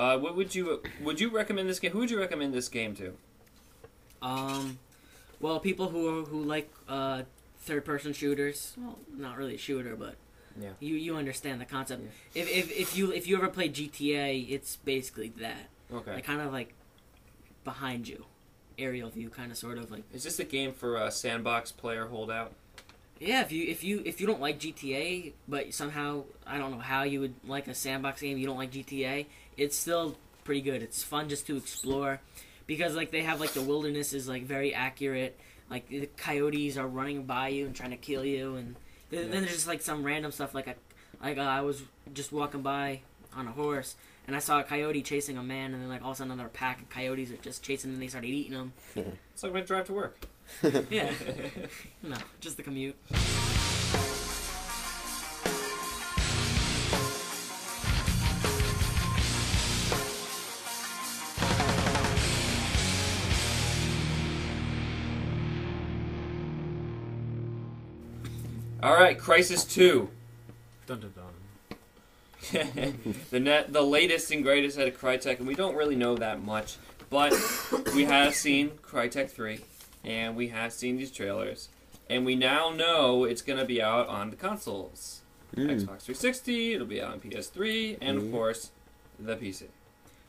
What would you recommend this game? Who would you recommend this game to? Well, people who like third-person shooters. Well, not really a shooter, but yeah, you understand the concept. Yeah. If you ever played GTA, it's basically that. Okay. Like, kind of like behind you, aerial view, kind of sort of like. Is this a game for a sandbox player holdout? Yeah, if you don't like GTA, but somehow I don't know how you would like a sandbox game. You don't like GTA. It's still pretty good. It's fun just to explore, because like they have like the wilderness is like very accurate. Like the coyotes are running by you and trying to kill you, and then there's just like some random stuff like I was just walking by on a horse and I saw a coyote chasing a man, and then like all of a sudden another pack of coyotes are just chasing him and they started eating him. It's like when I drive to work. Yeah, no, just the commute. All right, Crysis 2. Dun dun dun. The latest and greatest out of Crytek, and we don't really know that much, but we have seen Crytek 3, and we have seen these trailers, and we now know it's going to be out on the consoles. Xbox 360, it'll be out on PS3, and of course, the PC.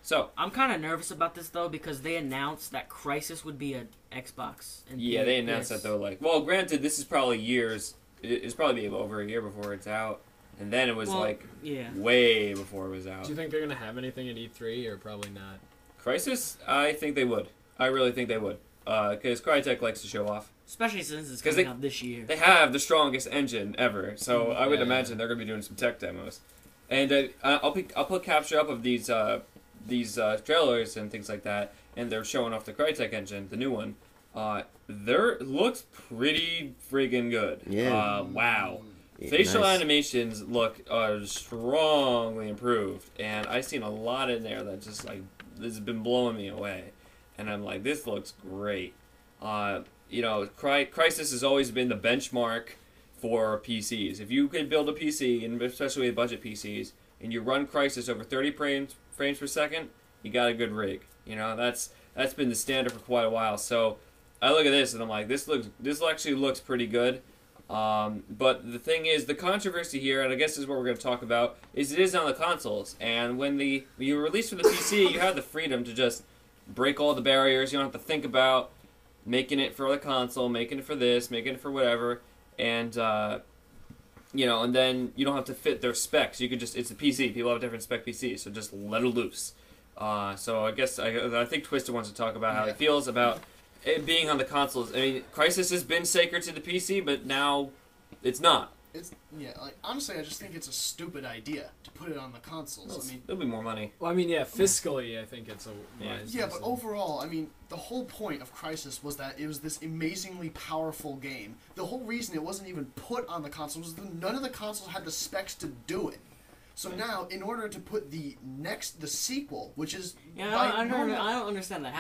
So I'm kind of nervous about this though, because they announced that Crysis would be an Xbox. And yeah, they announced that though. Like, well, granted, this is probably years. It's probably over a year before it's out, and then it was way before it was out. Do you think they're gonna have anything at E3 or probably not? Crysis, I think they would. I really think they would, because Crytek likes to show off. Especially since it's coming out this year. They have the strongest engine ever, so I would imagine they're gonna be doing some tech demos. And I'll put capture up of these trailers and things like that, and they're showing off the Crytek engine, the new one. Looks pretty friggin' good. Yeah. Wow. Yeah, Facial nice. animations look strongly improved, and I've seen a lot in there that just like this has been blowing me away, and I'm like, this looks great. Crysis has always been the benchmark for PCs. If you could build a PC, and especially with budget PCs, and you run Crysis over 30 frames per second, you got a good rig. That's been the standard for quite a while. So I look at this and I'm like, this actually looks pretty good. But the thing is, the controversy here, and I guess this is what we're going to talk about, is it is on the consoles. And when you release for the PC, you have the freedom to just break all the barriers. You don't have to think about making it for the console, making it for this, making it for whatever, and and then you don't have to fit their specs. You could it's a PC. People have different spec PCs, so just let it loose. So I guess I think Twisted wants to talk about how he feels about it being on the consoles. I mean, Crysis has been sacred to the PC, but now it's not. Honestly, I just think it's a stupid idea to put it on the consoles. Well, there'll be more money. Well, I mean, fiscally, I think it's a wise but overall, I mean, the whole point of Crysis was that it was this amazingly powerful game. The whole reason it wasn't even put on the consoles was that none of the consoles had the specs to do it. So now, in order to put the sequel, which is I don't understand that.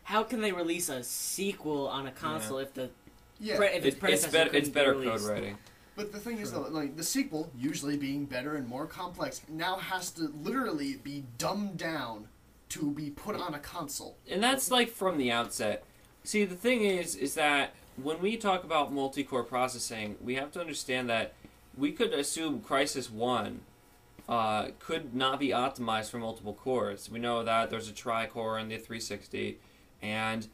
How can they release a sequel on a console if it's better code writing? But the thing is, though, like the sequel, usually being better and more complex, now has to literally be dumbed down to be put on a console. And that's like from the outset. See, the thing is that when we talk about multi-core processing, we have to understand that we could assume Crysis 1 could not be optimized for multiple cores. We know that there's a tri-core in the 360, and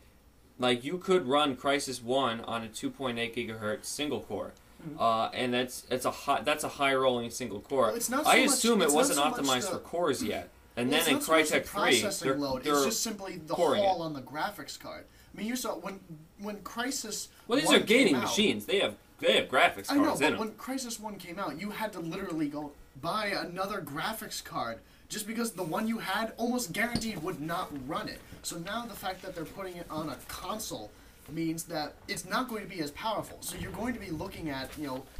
like you could run Crysis 1 on a 2.8 gigahertz single core. And that's a high rolling single core. Well, it's not I so assume much, it wasn't not so optimized much for cores yet. And well, then in Crytek 3, it's just simply the haul on the graphics card. I mean, you saw when Crysis. Well, these are gaming machines. They have graphics cards in them. I know, but when Crysis 1 came out, you had to literally go buy another graphics card just because the one you had almost guaranteed would not run it. So now the fact that they're putting it on a console means that it's not going to be as powerful. So you're going to be looking at,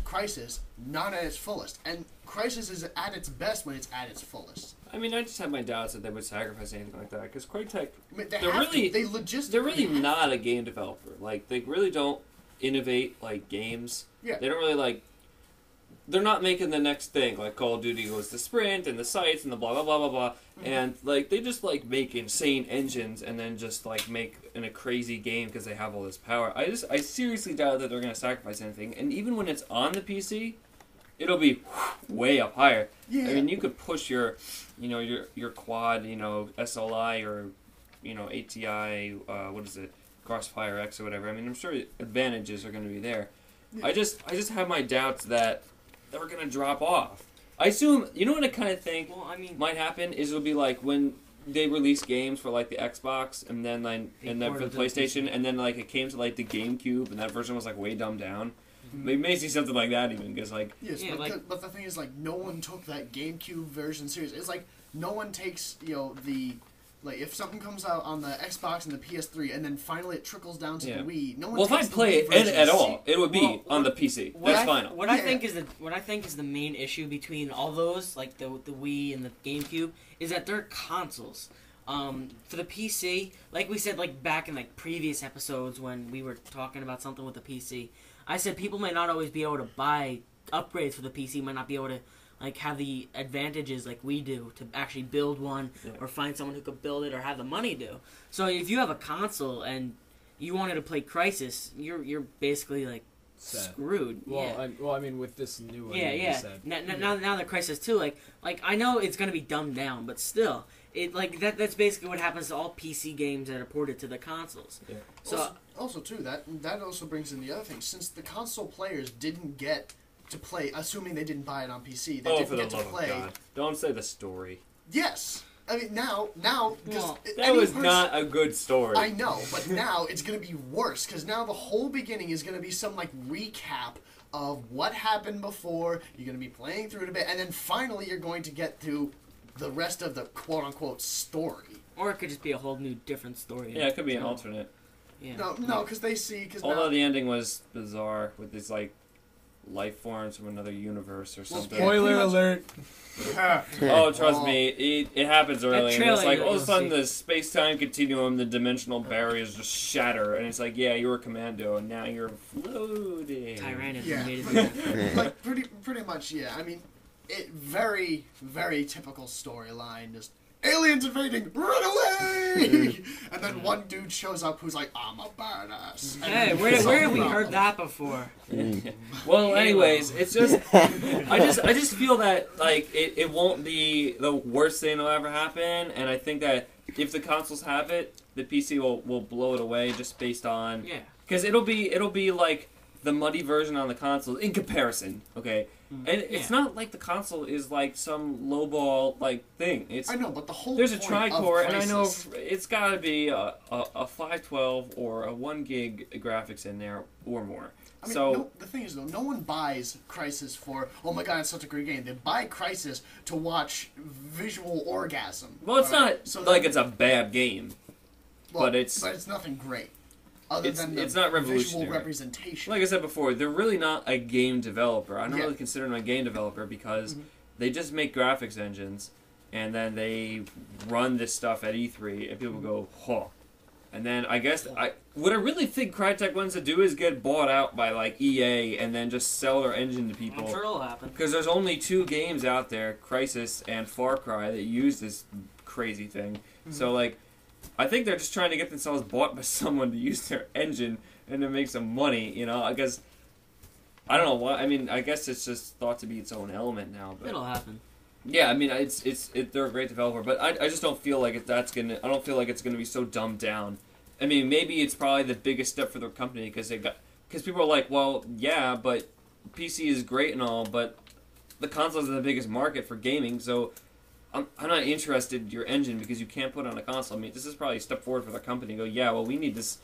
Crysis not at its fullest. And Crysis is at its best when it's at its fullest. I mean, I just have my doubts that they would sacrifice anything like that, because Crytek, I mean, they're really not a game developer. Like, they really don't innovate, like, games. Yeah. They don't really, like, they're not making the next thing. Like Call of Duty was the sprint and the sights and the blah blah blah blah blah, and like they just like make insane engines and then just like make in a crazy game because they have all this power. I seriously doubt that they're gonna sacrifice anything. And even when it's on the PC, it'll be way up higher. Yeah. I mean, you could push your quad, SLI or ATI, what is it, Crossfire X or whatever. I mean, I'm sure advantages are going to be there. Yeah. I just have my doubts that they're going to drop off. I assume, what I kind of think might happen is it'll be like when they release games for like the Xbox and then for the PlayStation, and then like it came to like the GameCube and that version was like way dumbed down. We may see something like that even, because like... Yes, but the thing is, like, no one took that GameCube version serious. It's like, no one takes, like, if something comes out on the Xbox and the PS3, and then finally it trickles down to the Wii, no one well, takes if I play it at all, it would be on the PC. That's final. What I think is the main issue between all those, like the Wii and the GameCube, is that they're consoles. For the PC, like we said, like back in like previous episodes when we were talking about something with the PC, I said people might not always be able to buy upgrades for the PC, might not be able to like have the advantages like we do to actually build one or find someone who could build it or have the money to. So if you have a console and you wanted to play Crysis, you're basically like screwed. Well, I mean, with this new one. Now the Crysis 2, like I know it's gonna be dumbed down, but still, it like that's basically what happens to all PC games that are ported to the consoles. Yeah. So also too, that also brings in the other thing. Since the console players didn't get to play, assuming they didn't buy it on PC, they didn't get to play. Of God. Don't say the story. Yes. I mean, now, because that was not a good story. I know, but now it's going to be worse, because now the whole beginning is going to be some, like, recap of what happened before. You're going to be playing through it a bit, and then finally you're going to get to the rest of the quote-unquote story. Or it could just be a whole new, different story. Yeah, it could be an alternate. Yeah. No, because they see... Although the ending was bizarre, with these, like, life forms from another universe or something. Spoiler alert! Oh, trust me, it happens early, and it's like all of a sudden the space-time continuum, the dimensional barriers just shatter, and it's like, yeah, you were Commando, and now you're floating. Tyrannus made it. Like pretty much, yeah. I mean, very, very typical storyline. Just aliens invading, run away! And then one dude shows up who's like, I'm a badass. Hey, where have we heard that before? Well, anyways, it's just, I just feel that, like, it won't be the worst thing that'll ever happen, and I think that if the consoles have it, the PC will blow it away just based on, because it'll be like the muddy version on the console in comparison, okay? And it's not like the console is like some lowball like thing. I know, but the whole there's point a tri-core, of and I know Crysis, it's got to be a 512 or a 1 gig graphics in there or more. I mean, the thing is though, no one buys Crysis for, oh my god, it's such a great game. They buy Crysis to watch visual orgasm. Well, it's not like it's a bad game, but it's nothing great. It's not visual representation. Like I said before, they're really not a game developer. I don't really consider them a game developer because they just make graphics engines, and then they run this stuff at E3, and people go, huh. And then I guess what I really think Crytek wants to do is get bought out by like EA and then just sell their engine to people. I'm sure it'll happen. Because there's only 2 games out there, Crysis and Far Cry, that use this crazy thing. So like, I think they're just trying to get themselves bought by someone to use their engine and to make some money, I guess, I don't know why. I mean, I guess it's just thought to be its own element now. But it'll happen. Yeah, I mean, they're a great developer, but I just don't feel like I don't feel like it's gonna be so dumbed down. I mean, maybe it's probably the biggest step for their company because people are like, well, yeah, but PC is great and all, but the consoles are the biggest market for gaming, so I'm not interested in your engine because you can't put it on a console. I mean, this is probably a step forward for the company. Go, yeah, well, we need this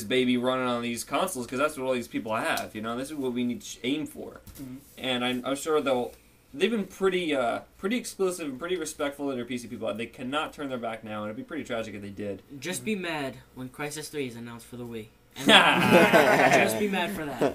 baby running on these consoles because that's what all these people have. This is what we need to aim for. And I'm sure they've been pretty exclusive and pretty respectful of their PC people. They cannot turn their back now, and it'd be pretty tragic if they did. Just be mad when Crysis 3 is announced for the Wii. Just be mad for that.